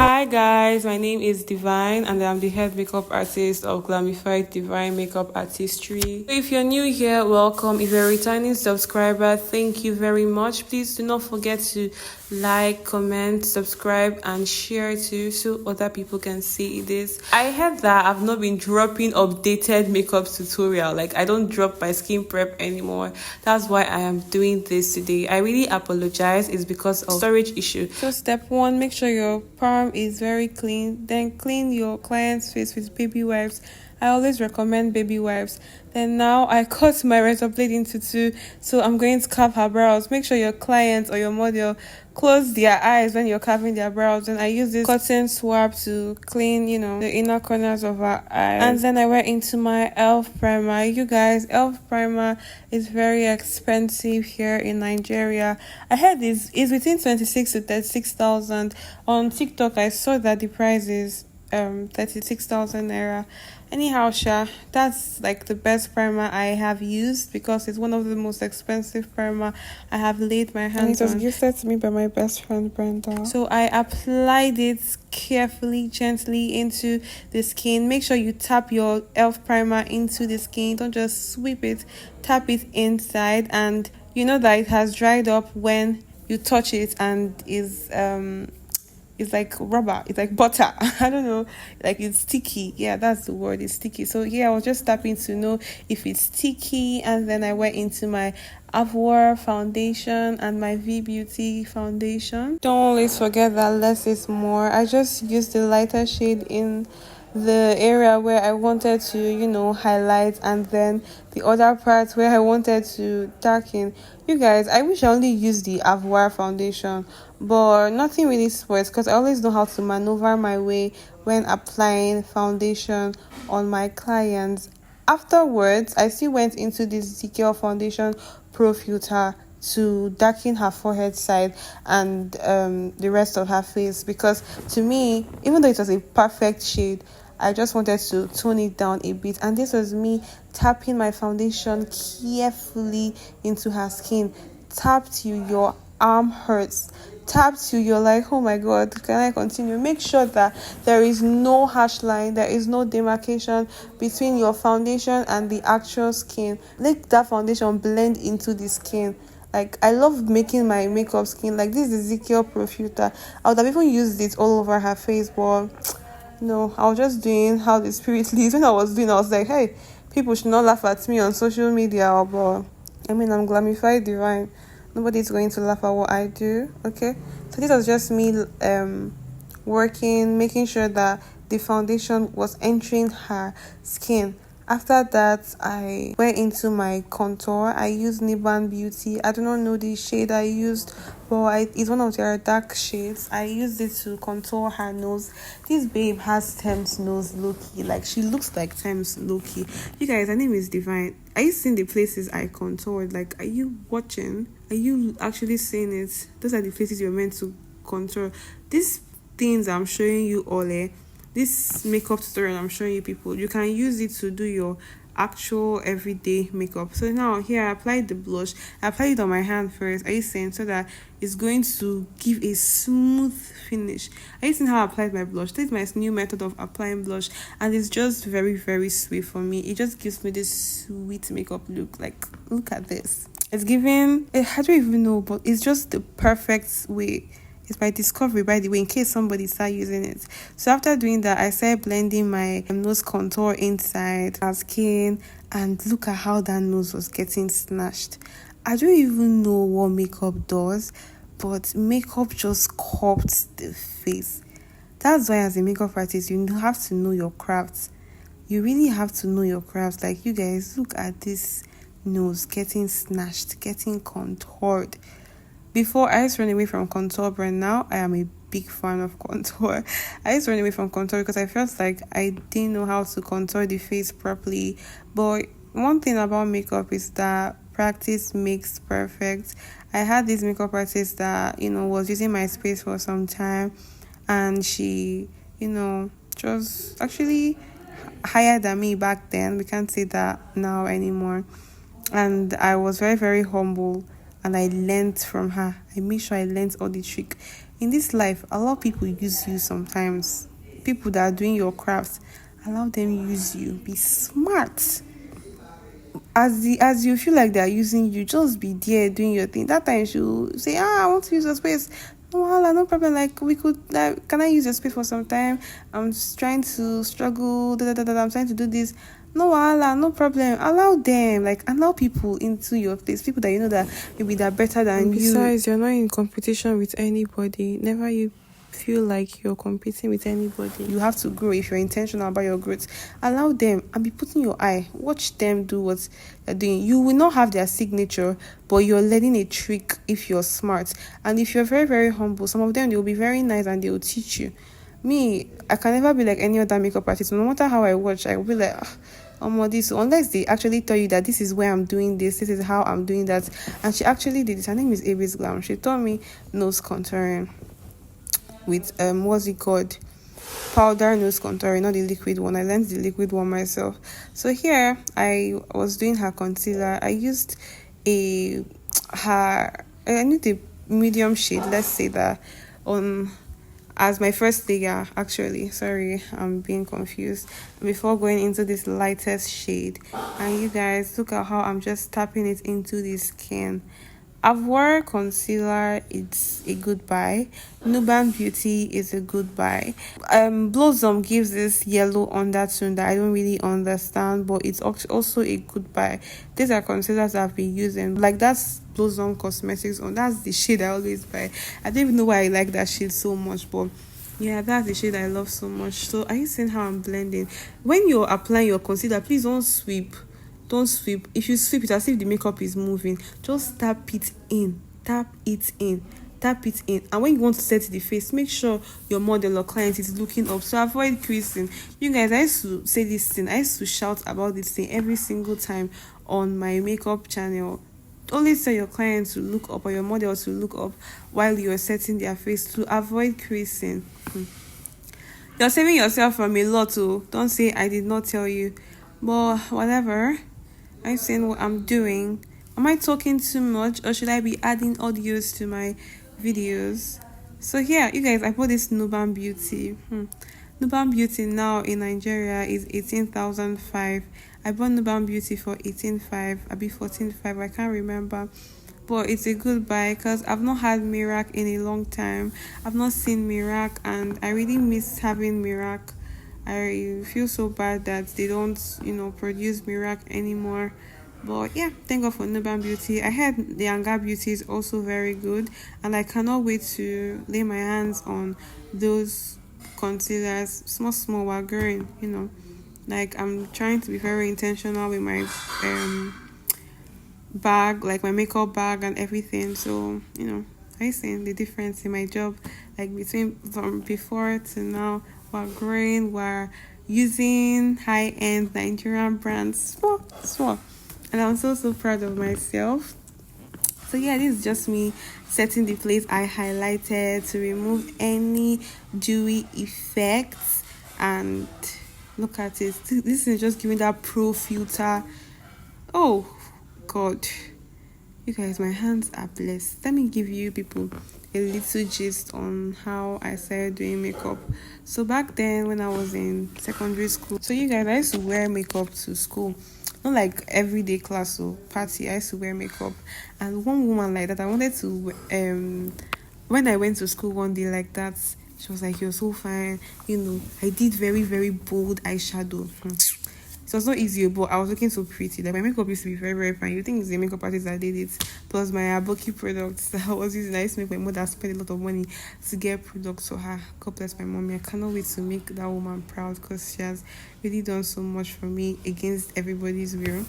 Hi guys, my name is Divine and I'm the head makeup artist of Glamified Divine Makeup Artistry. So if you're new here, welcome. If you're a returning subscriber, thank you very much. Please do not forget to like, comment, subscribe and share too so other people can see this. I heard that I've not been dropping updated makeup tutorial. Like I don't drop my skin prep anymore. That's why I am doing this today. I really apologize. It's because of storage issue. So step one, make sure your palm is very clean. Then clean your client's face with baby wipes. I always recommend baby wipes. Then now I cut my razor blade into two, so I'm going to carve her brows. Make sure your client or your model close their eyes when you're carving their brows. And I use this cotton swab to clean, the inner corners of her eyes. And then I went into my e.l.f. primer. You guys, e.l.f. primer is very expensive here in Nigeria. I heard this is between 26 to 36,000. On TikTok, I saw that the price is 36,000 naira. Anyhow, that's like the best primer I have used because it's one of the most expensive primer I have laid my hands on. It was gifted to me by my best friend Brenda. So I applied it carefully, gently into the skin. Make sure you tap your e.l.f. primer into the skin. Don't just sweep it. Tap it inside, and you know that it has dried up when you touch it and it's like rubber, it's like butter. I don't know, like it's sticky. Yeah, that's the word, it's sticky. So yeah, I was just tapping to know if it's sticky, and then I went into my Avoir foundation and my V Beauty foundation. Don't always forget that less is more. I just used the lighter shade in the area where I wanted to, highlight, and then the other parts where I wanted to darken. You guys, I wish I only used the Avoir foundation, but nothing really spoils because I always know how to maneuver my way when applying foundation on my clients. Afterwards, I still went into this ysll foundation pro filter to darken her forehead side and the rest of her face, because to me, even though it was a perfect shade, I just wanted to tone it down a bit. And this was me tapping my foundation carefully into her skin. Tap till your arm hurts. Tap till you're like, oh my god, can I continue? Make sure that there is no harsh line, there is no demarcation between your foundation and the actual skin. Let that foundation blend into the skin. Like, I love making my makeup skin. Like, this is ysll pro filter. I would have even used it all over her face, but no, I was just doing how the spirit leads. When I was doing, I was like, hey, people should not laugh at me on social media, but I'm Glamified Divine. Nobody's going to laugh at what I do, okay? So this was just me working, making sure that the foundation was entering her skin. After that, I went into my contour. I used Niban Beauty. I do not know the shade I used, but it's one of their dark shades. I used it to contour her nose. This babe has Thames nose, low-key. Like, she looks like Thames, low-key. You guys, her name is Divine. Are you seeing the places I contoured? Like, are you watching? Are you actually seeing it? Those are the places you're meant to contour. These things I'm showing you all, this makeup tutorial I'm showing you people, you can use it to do your actual everyday makeup. So now here I applied the blush. I applied it on my hand first. Are you seeing? So that it's going to give a smooth finish. Are you seeing how I applied my blush? This is my new method of applying blush, and it's just very, very sweet for me. It just gives me this sweet makeup look. Like, look at this. It's giving, I don't even know, but it's just the perfect way. It's my discovery, by the way, in case somebody start using it. So after doing that, I started blending my nose contour inside her skin, and look at how that nose was getting snatched. I don't even know what makeup does, but makeup just sculpts the face. That's why as a makeup artist, you have to know your craft. You really have to know your craft. Like, you guys, look at this nose getting snatched, getting contoured. Before, I used to run away from contour, but now I am a big fan of contour. I used to run away from contour because I felt like I didn't know how to contour the face properly. But one thing about makeup is that practice makes perfect. I had this makeup artist that, was using my space for some time, and she, just actually higher than me back then. We can't say that now anymore. And I was very, very humble and I learned from her. I made sure I learned all the trick. In this life, a lot of people use you sometimes. People that are doing your crafts, allow them use you. Be smart. As you feel like they are using you, just be there doing your thing. That time you say, I want to use your space. No, hala, no problem. Like we could, like, can I use your space for some time? I'm just trying to struggle. I'm trying to do this. No, hala, no problem. Allow them, like allow people into your place. People that you know that maybe they're better than you. Besides, you're not in competition with anybody. Never you feel like you're competing with anybody. You have to grow. If you're intentional about your growth, allow them and be putting your eye. Watch them do what they're doing. You will not have their signature, but you're learning a trick if you're smart. And if you're very, very humble, some of them, they will be very nice and they will teach you. Me, I can never be like any other makeup artist. No matter how I watch, I will be like, this, unless they actually tell you that this is where I'm doing this is how I'm doing that. And she actually did it. Her name is ysll. She taught me nose contouring with what's it called, powder nose contouring, not the liquid one. I learned the liquid one myself. So here I was doing her concealer. I used I need a medium shade, let's say that, on as my first layer. Actually, sorry, I'm being confused before going into this lightest shade. And you guys, look at how I'm just tapping it into the skin. Avoir concealer, it's a good buy. Nuban Beauty is a good buy. Blossom gives this yellow undertone that I don't really understand, but it's also a good buy. These are concealers I've been using. Like that's Blossom Cosmetics on. That's the shade I always buy. I don't even know why I like that shade so much, but yeah, that's the shade I love so much. So are you seeing how I'm blending? When you're applying your concealer, please don't sweep. Don't sweep. If you sweep it as if the makeup is moving, just tap it in. Tap it in. Tap it in. And when you want to set the face, make sure your model or client is looking up. So avoid creasing. You guys, I used to say this thing. I used to shout about this thing every single time on my makeup channel. Always tell your client to look up or your model to look up while you're setting their face to avoid creasing. You're saving yourself from a lot too. Don't say I did not tell you. But whatever. I'm saying what I'm doing. Am I talking too much or should I be adding audios to my videos? So yeah, you guys, I bought this Nuban Beauty. Nuban Beauty now in Nigeria is 18,500. I bought Nuban Beauty for 18,500. I'll be 14,500. I can't remember. But it's a good buy because I've not had Mirac in a long time. I've not seen Mirac and I really miss having Mirac. I feel so bad that they don't, produce Mirac anymore. But yeah, thank God for Nuban Beauty. I heard the Younger Beauty is also very good, and I cannot wait to lay my hands on those concealers. Small while growing, Like I'm trying to be very intentional with my bag, like my makeup bag and everything. So I seen the difference in my job, like between from before to now. We're growing, we're using high-end Nigerian brands, small, and I'm so proud of myself. So yeah, this is just me setting the place I highlighted to remove any dewy effects. And look at it, this is just giving that pro filter. Oh god, you guys, my hands are blessed. Let me give you people a little gist on how I started doing makeup. So back then when I was in secondary school, so you guys, I used to wear makeup to school, not like everyday class or party. I used to wear makeup, and one woman like that, I wanted to when I went to school one day like that, she was like, you're so fine. I did very, very bold eyeshadow. It was not easy, but I was looking so pretty. Like my makeup used to be very, very fine. You think it's the makeup artist that did it, plus my Aboki products that I was using. I used to make my mother spend a lot of money to get products for her. God bless my mommy. I cannot wait to make that woman proud because she has really done so much for me against everybody's will.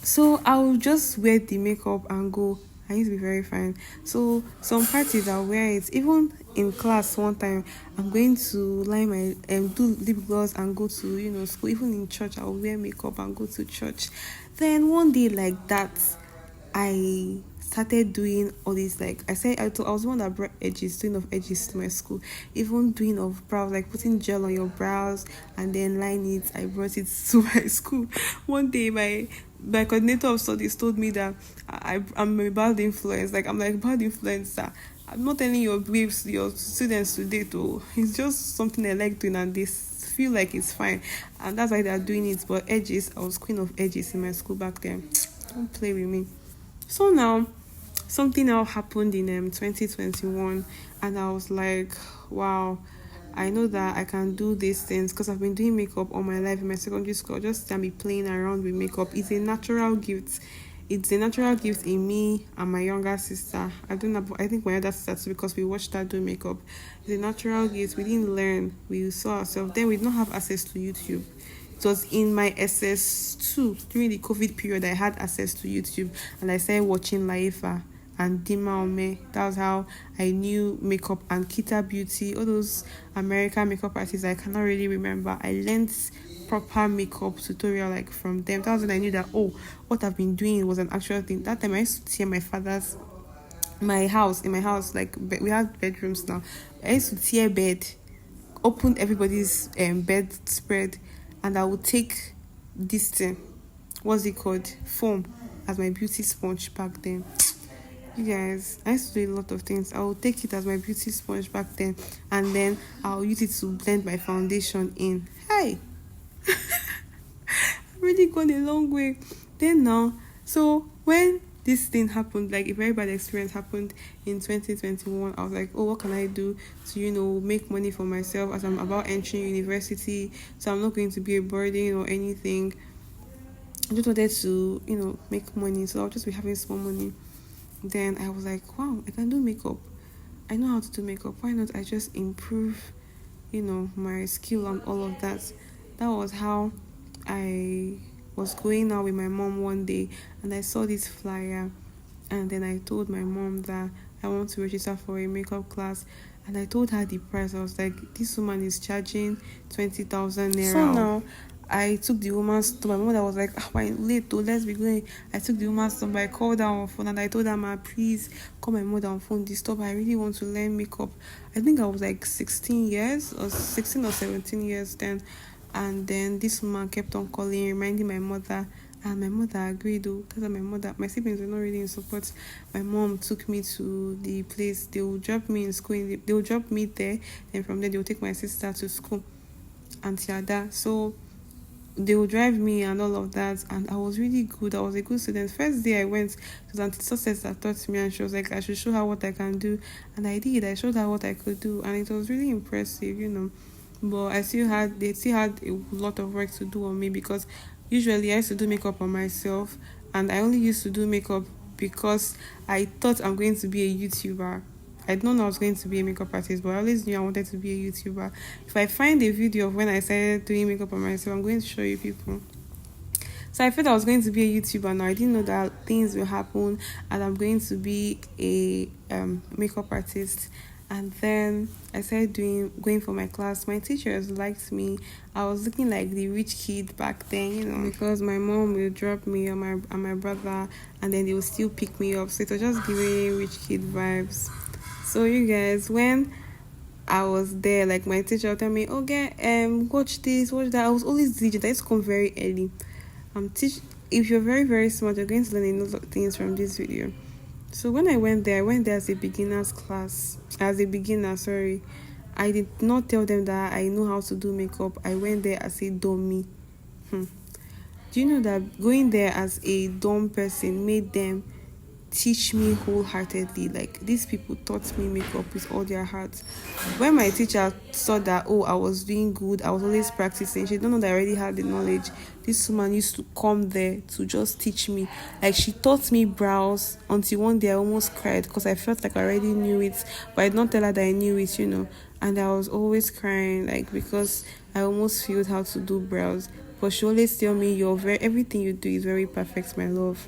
So I'll just wear the makeup and go. I used to be very fine. So some parties I'll wear it. Even in class one time, I'm going to line my do lip gloss and go to school. Even in church, I'll wear makeup and go to church. Then one day like that, I started doing all this. Like I said, I was the one that brought doing of edges to my school. Even doing of brows, like putting gel on your brows and then line it. I brought it to my school. One day my coordinator of studies told me that I'm a bad influence. Like, I'm like, bad influencer. I'm not telling your students today to. It's just something I like doing, and they feel like it's fine, and that's why they're doing it. But edges, I was queen of edges in my school back then. Don't play with me. So now, something else happened in 2021, and I was like, wow, I know that I can do these things because I've been doing makeup all my life in my secondary school. Just can be playing around with makeup. It's a natural gift. It's a natural gift in me and my younger sister. I don't know. I think my other sister too, because we watched her do makeup. It's a natural gift. We didn't learn. We saw ourselves. Then we did not have access to YouTube. It was in my SS2 during the COVID period. I had access to YouTube, and I started watching Laifa and Dima Ome. That was how I knew makeup, and Kita Beauty, all those American makeup artists I cannot really remember. I learned proper makeup tutorial like from them. That was when I knew that, oh, what I've been doing was an actual thing. That time I used to tear my father's in my house, like we had bedrooms now. I used to tear bed, open everybody's bed spread, and I would take this thing, what's it called, foam, as my beauty sponge back then. You guys, I used to do a lot of things. I will take it as my beauty sponge back then, and then I'll use it to blend my foundation in. Hey, I've really gone a long way. Then now, so when this thing happened, like a very bad experience happened in 2021, I was like, oh, what can I do to, make money for myself as I'm about entering university, so I'm not going to be a burden or anything. I just wanted to, make money, so I'll just be having small money. Then I was like, wow, I can do makeup. I know how to do makeup. Why not I just improve, my skill and all of that. That was how I was going out with my mom one day, and I saw this flyer, and then I told my mom that I want to register for a makeup class, and I told her the price. I was like, this woman is charging 20,000 naira. So now I took the woman's number. My mother was like, why late though, let's be going. I took the woman's number. I called her on phone, and I told her, ma, please call my mother on phone. Disturb. I really want to learn makeup. I think I was like 16 or 17 years then. And then this woman kept on calling, reminding my mother, and my mother agreed though. Because my siblings were not really in support. My mom took me to the place. They will drop me in school. They will drop me there, and from there they will take my sister to school, Auntie Ada. So they will drive me and all of that, and I was really good. I was a good student. First day I went, it was Auntie Success that taught me, and she was like, I should show her what I can do, and I did. I showed her what I could do, and it was really impressive. But they still had a lot of work to do on me, because usually I used to do makeup on myself, and I only used to do makeup because I thought I'm going to be a YouTuber. I didn't know I was going to be a makeup artist, but I always knew I wanted to be a YouTuber. If I find a video of when I started doing makeup on myself, I'm going to show you people. So I felt I was going to be a YouTuber now. I didn't know that things will happen and I'm going to be a makeup artist. And then I started going for my class. My teachers liked me. I was looking like the rich kid back then, because my mom will drop me and my brother, and then they will still pick me up. So it was just giving rich kid vibes. So you guys, when I was there, like my teacher would tell me, okay, watch this, watch that. I was always diligent. I used to come very early. If you're very, very smart, you're going to learn a lot of things from this video. So when I went there as a beginner's class. As a beginner, sorry. I did not tell them that I know how to do makeup. I went there as a dummy. Do you know that going there as a dumb person made them teach me wholeheartedly? Like, these people taught me makeup with all their hearts. When my teacher saw that, I was doing good, I was always practicing, she didn't know that I already had the knowledge. This woman used to come there to just teach me. Like, she taught me brows until one day I almost cried because I felt like I already knew it, but I did not tell her that I knew it, and I was always crying, like, because I almost failed how to do brows. But she always tell me, everything you do is very perfect, my love.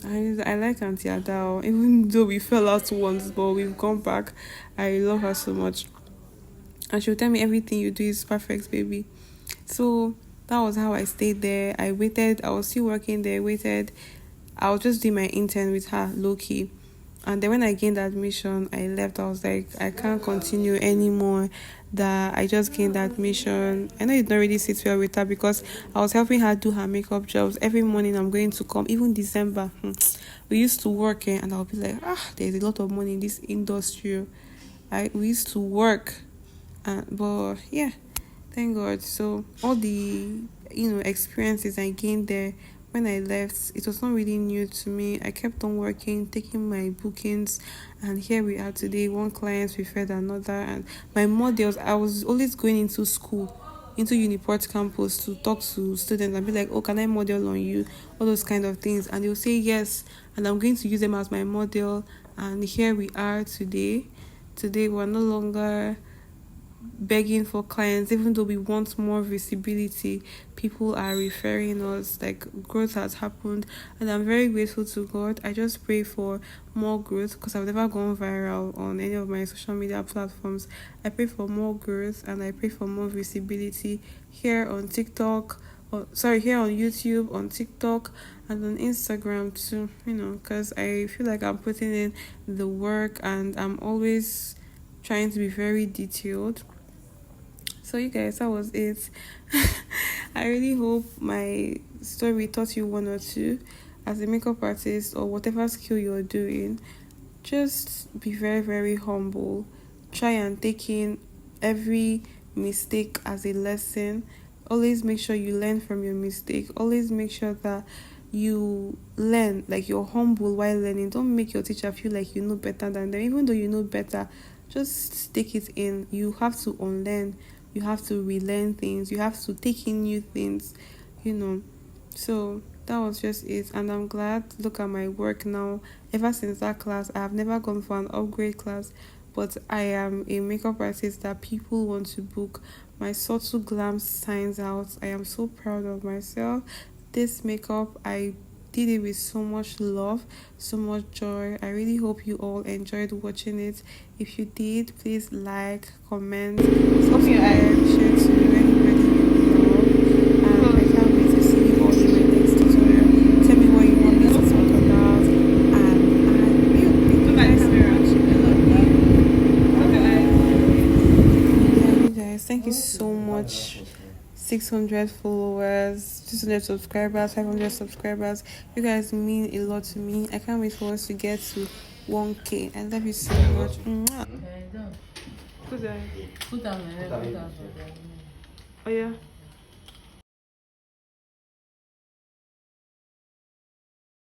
I like Auntie Adao, even though we fell out once, but we've gone back. I love her so much, and she'll tell me everything you do is perfect, baby. So that was how I stayed there. I waited. I was still working there. Waited. I was just doing my intern with her, low key, And then when I gained admission, I left. I was like, I can't continue anymore. That I just gained admission. I know it don't really sit well with her because I was helping her do her makeup jobs. Every morning I'm going to come, even December. We used to work and I'll be like, there's a lot of money in this industry. We used to work. But yeah, thank God. So all the experiences I gained there when I left, it was not really new to me. I kept on working, taking my bookings, and here we are today. One client referred another, and my models. I was always going into school, into Uniport campus to talk to students and be like, "Oh, can I model on you?" All those kind of things, and they'll say yes, and I'm going to use them as my model. And here we are today. Today we're no longer begging for clients, even though we want more visibility. People are referring us, like growth has happened, and I'm very grateful to God. I just pray for more growth because I've never gone viral on any of my social media platforms. I pray for more growth and I pray for more visibility here on TikTok, here on YouTube, on TikTok, and on Instagram too, because I feel like I'm putting in the work and I'm always trying to be very detailed. So you guys, that was it. I really hope my story taught you one or two. As a makeup artist or whatever skill you're doing, just be very, very humble. Try and take in every mistake as a lesson. Always make sure you learn from your mistake. Always make sure that you learn, like you're humble while learning. Don't make your teacher feel like you know better than them. Even though you know better, just take it in. You have to unlearn. You have to relearn things. You have to take in new things, So that was just it. And I'm glad. Look at my work now. Ever since that class, I have never gone for an upgrade class. But I am a makeup artist that people want to book. My subtle glam signs out. I am so proud of myself. This makeup, I did it with so much love, so much joy. I really hope you all enjoyed watching it. If you did, please like, comment, subscribe, share to anybody you love. And I can't wait to see you all in my next tutorial. Tell me what you want me to talk about. And I will. Thank you guys. Thank you so much. 600 followers, 600 subscribers, 500 subscribers. You guys mean a lot to me. I can't wait for us to get to 1K. I love you so much. Put that. Oh yeah.